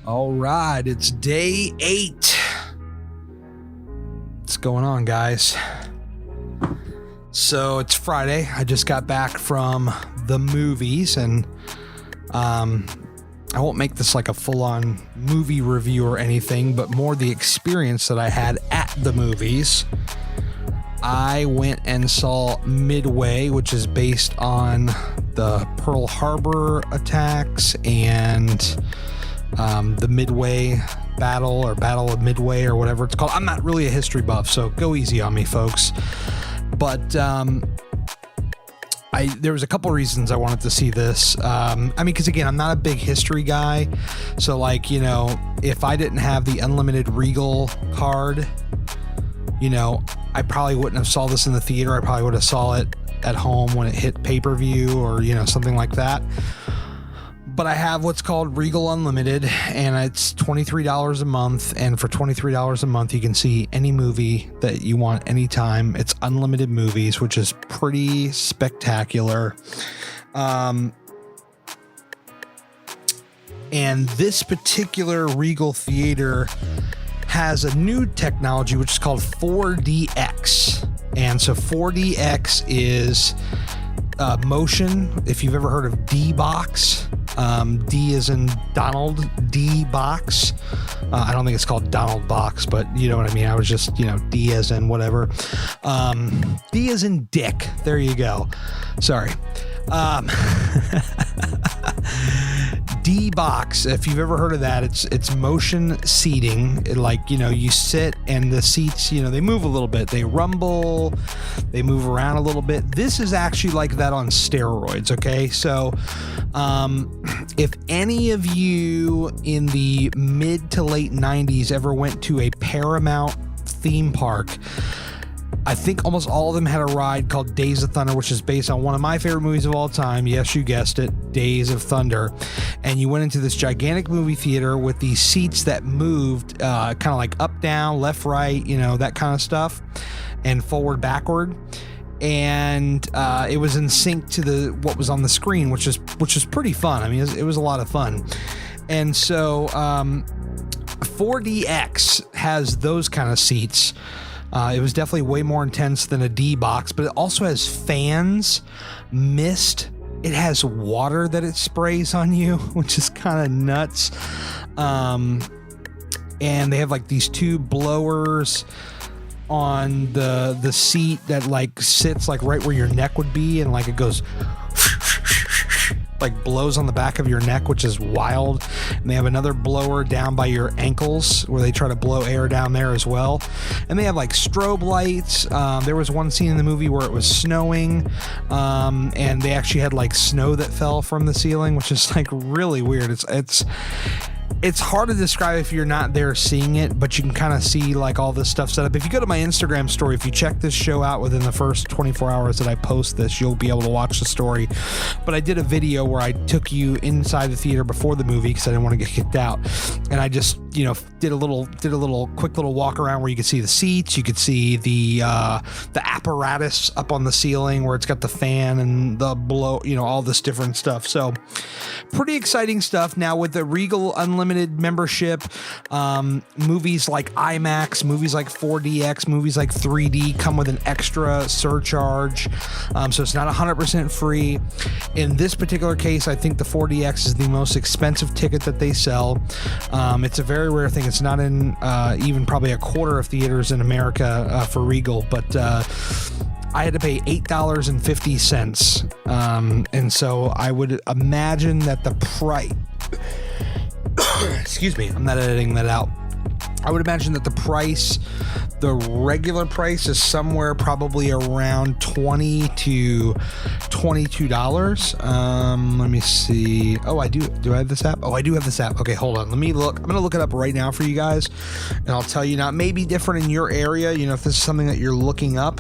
All right, it's day 8. What's going on, guys? So it's Friday. I just got back from the movies, and I won't make this like a full-on movie review or anything, but more the experience that I had at the movies. I went and saw Midway, which is based on the Pearl Harbor attacks and the Midway Battle or Battle of Midway or whatever it's called. I'm not really a history buff, so go easy on me, folks. But there was a couple reasons I wanted to see this. Because again, I'm not a big history guy. So like, if I didn't have the unlimited Regal card, I probably wouldn't have saw this in the theater. I probably would have saw it at home when it hit pay-per-view or, something like that. But I have what's called Regal Unlimited, and it's $23 a month. And for $23 a month, you can see any movie that you want anytime. It's unlimited movies, which is pretty spectacular. And this particular Regal theater has a new technology, which is called 4DX. And so 4DX is motion. If you've ever heard of D-Box, D as in Donald, D-Box. I don't think it's called Donald Box, but you know what I mean. I was just, D as in whatever. D as in Dick. There you go. Sorry. D-Box, if you've ever heard of that, it's motion seating. You sit and the seats, they move a little bit. They rumble, they move around a little bit. This is actually like that on steroids, okay? So if any of you in the mid to late 90s ever went to a Paramount theme park, I think almost all of them had a ride called Days of Thunder, which is based on one of my favorite movies of all time. Yes, you guessed it, Days of Thunder. And you went into this gigantic movie theater with these seats that moved kind of like up, down, left, right, that kind of stuff, and forward, backward. And it was in sync to what was on the screen, which is pretty fun. I mean, it was a lot of fun. And so 4DX has those kind of seats. It was definitely way more intense than a D-Box, but it also has fans, mist. It has water that it sprays on you, which is kind of nuts. And they have like these two blowers on the seat that like sits like right where your neck would be, and like it goes like blows on the back of your neck, which is wild. And they have another blower down by your ankles where they try to blow air down there as well. And they have like strobe lights. There was one scene in the movie where it was snowing, and they actually had like snow that fell from the ceiling, which is like really weird. It's hard to describe if you're not there seeing it, but you can kind of see like all this stuff set up. If you go to my Instagram story, if you check this show out within the first 24 hours that I post this, you'll be able to watch the story. But I did a video where I took you inside the theater before the movie because I didn't want to get kicked out. And I just, did a little quick little walk around where you could see the seats, you could see the apparatus up on the ceiling where it's got the fan and the blow, all this different stuff. So pretty exciting stuff. Now with the Regal Unlimited membership, movies like IMAX, movies like 4DX, movies like 3D come with an extra surcharge. So it's not 100% free. In this particular case, I think the 4DX is the most expensive ticket that they sell. It's a very rare thing. It's not in even probably a quarter of theaters in America for Regal, but I had to pay $8.50. And so I would imagine that the price, excuse me, I'm not editing that out. I would imagine that the regular price is somewhere probably around $20 to $22. Let me see. Oh, I do. Do I have this app? Oh, I do have this app. Okay, hold on. Let me look. I'm going to look it up right now for you guys, and I'll tell you now. It may be different in your area. If this is something that you're looking up,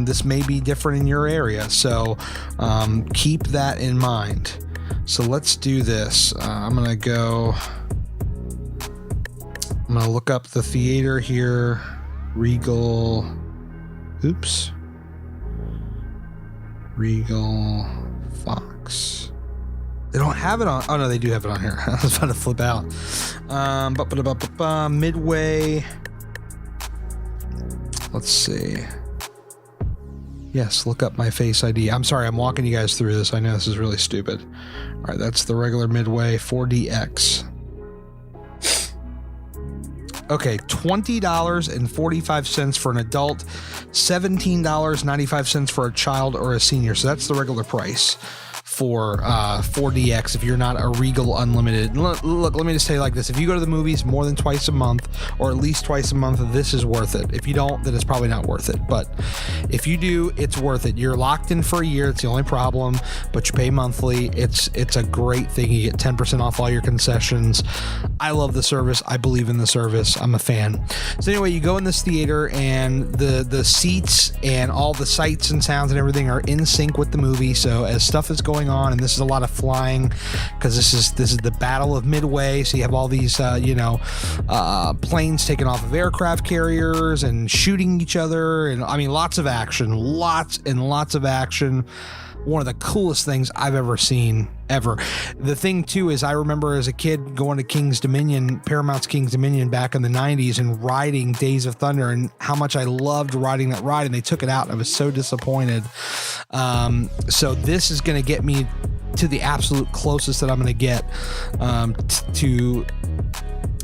this may be different in your area. So keep that in mind. So let's do this. I'm going to look up the theater here. Regal. Oops. Regal Fox. They don't have it on. Oh no, they do have it on here. I was about to flip out. Midway. Let's see. Yes, look up my Face ID. I'm sorry, I'm walking you guys through this. I know this is really stupid. All right, that's the regular Midway 4DX. Okay, $20.45 for an adult, $17.95 for a child or a senior. So that's the regular price for 4DX if you're not a Regal Unlimited. Look, let me just say it like this. If you go to the movies more than twice a month, or at least twice a month, this is worth it. If you don't, then it's probably not worth it. But if you do, it's worth it. You're locked in for a year. It's the only problem, but you pay monthly. It's a great thing. You get 10% off all your concessions. I love the service. I believe in the service. I'm a fan. So anyway, you go in this theater and the seats and all the sights and sounds and everything are in sync with the movie. So as stuff is going on, and this is a lot of flying because this is the Battle of Midway, so you have all these planes taking off of aircraft carriers and shooting each other, and I mean lots of action. One of the coolest things I've ever seen ever. The thing too is I remember as a kid going to Paramount's King's Dominion back in the 90s and riding Days of Thunder, and how much I loved riding that ride, and they took it out and I was so disappointed. So this is going to get me to the absolute closest that I'm going to get to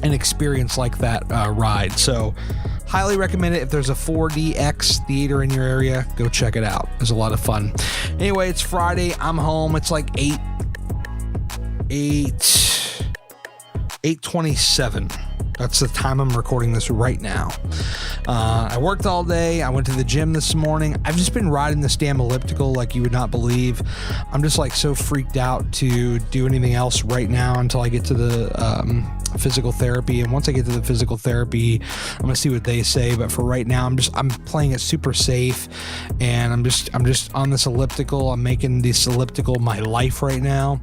an experience like that ride. So highly recommend it. If there's a 4DX theater in your area, go check it out. It's a lot of fun. Anyway, it's Friday. I'm home. It's like 8:27. That's the time I'm recording this right now. I worked all day. I went to the gym this morning. I've just been riding this damn elliptical like you would not believe. I'm just like so freaked out to do anything else right now until I get to the physical therapy. And once I get to the physical therapy, I'm gonna see what they say. But for right now, I'm playing it super safe, and I'm just on this elliptical. I'm making this elliptical my life right now,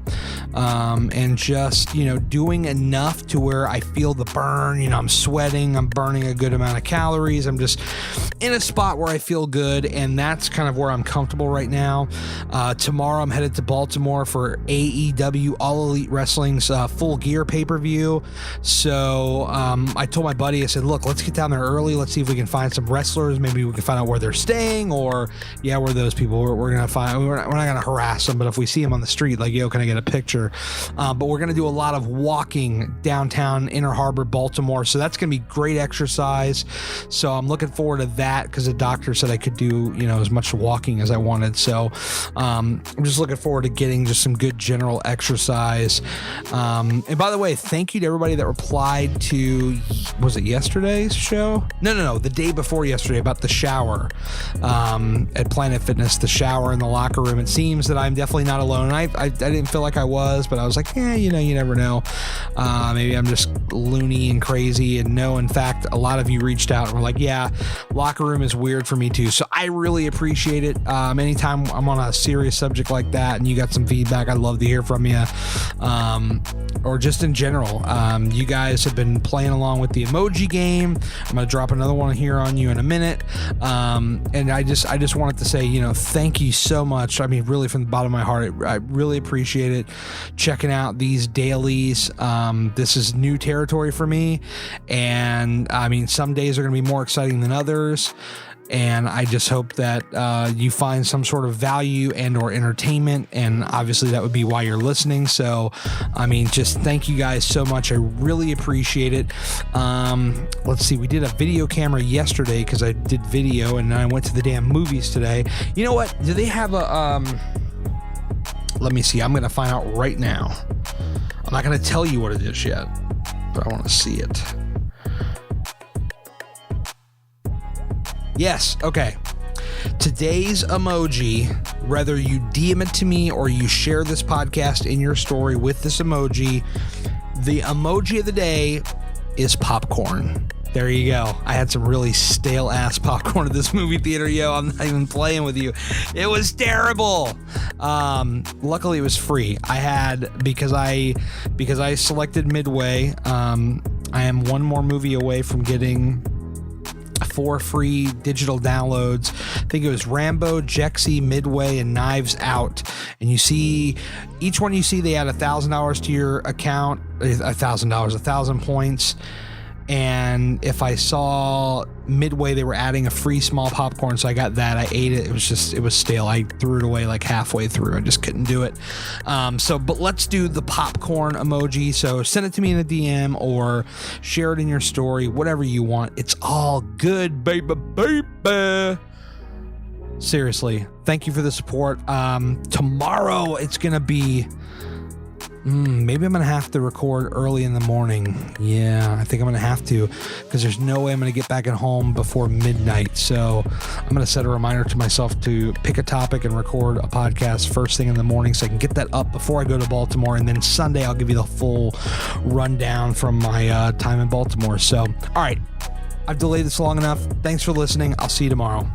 and just doing enough to where I feel the burn. I'm sweating. I'm burning a good amount of calories. I'm just in a spot where I feel good, and that's kind of where I'm comfortable right now. Tomorrow, I'm headed to Baltimore for AEW All Elite Wrestling's Full Gear pay-per-view. So I told my buddy, I said, look, let's get down there early. Let's see if we can find some wrestlers. Maybe we can find out where they're staying, or we're those people. We're gonna find. We're not gonna harass them, but if we see them on the street, like, yo, can I get a picture? But we're gonna do a lot of walking downtown Inner Harbor, Baltimore. So that's gonna be great exercise. So I'm looking forward to that because the doctor said I could do as much walking as I wanted. So I'm just looking forward to getting just some good general exercise. And by the way, thank you to everybody that replied to, was it yesterday's show? No, the day before yesterday, about the shower at Planet Fitness, the shower in the locker room. It seems that I'm definitely not alone. I didn't feel like I was, but I was like, you never know. Maybe I'm just loony and crazy. And no, in fact, a lot of you reached out and were like, yeah, locker room is weird for me too. So I really appreciate it. Anytime I'm on a serious subject like that and you got some feedback, I'd love to hear from you. Or just in general. You guys have been playing along with the emoji game. I'm going to drop another one here on you in a minute. And I just wanted to say, thank you so much. I mean, really from the bottom of my heart, I really appreciate it. Checking out these dailies. This is new territory for me. And I mean, some days are going to be more exciting than others. And I just hope that you find some sort of value and or entertainment, and obviously that would be why you're listening. So I mean, just thank you guys so much. I really appreciate it. Let's see, we did a video camera yesterday because I did video, and then I went to the damn movies today. You know what, do they have a let me see, I'm gonna find out right now. I'm not gonna tell you what it is yet, but I want to see it. Yes, okay. Today's emoji, whether you DM it to me or you share this podcast in your story with this emoji, the emoji of the day is popcorn. There you go. I had some really stale ass popcorn at this movie theater, yo. I'm not even playing with you. It was terrible. Luckily it was free. I had, because I selected Midway, I am one more movie away from getting 4 free digital downloads. I think it was Rambo, Jexy, Midway, and Knives Out. And you see, each one you see, they add $1,000 to your account, $1,000 points. And if I saw Midway, they were adding a free small popcorn, so I got that. I ate it. It was stale. I threw it away like halfway through. I just couldn't do it. But let's do the popcorn emoji. So send it to me in a DM or share it in your story, whatever you want. It's all good, baby. Seriously, thank you for the support. Tomorrow it's gonna be. Maybe I'm going to have to record early in the morning. Yeah, I think I'm going to have to, because there's no way I'm going to get back at home before midnight. So I'm going to set a reminder to myself to pick a topic and record a podcast first thing in the morning so I can get that up before I go to Baltimore. And then Sunday, I'll give you the full rundown from my time in Baltimore. So, all right, I've delayed this long enough. Thanks for listening. I'll see you tomorrow.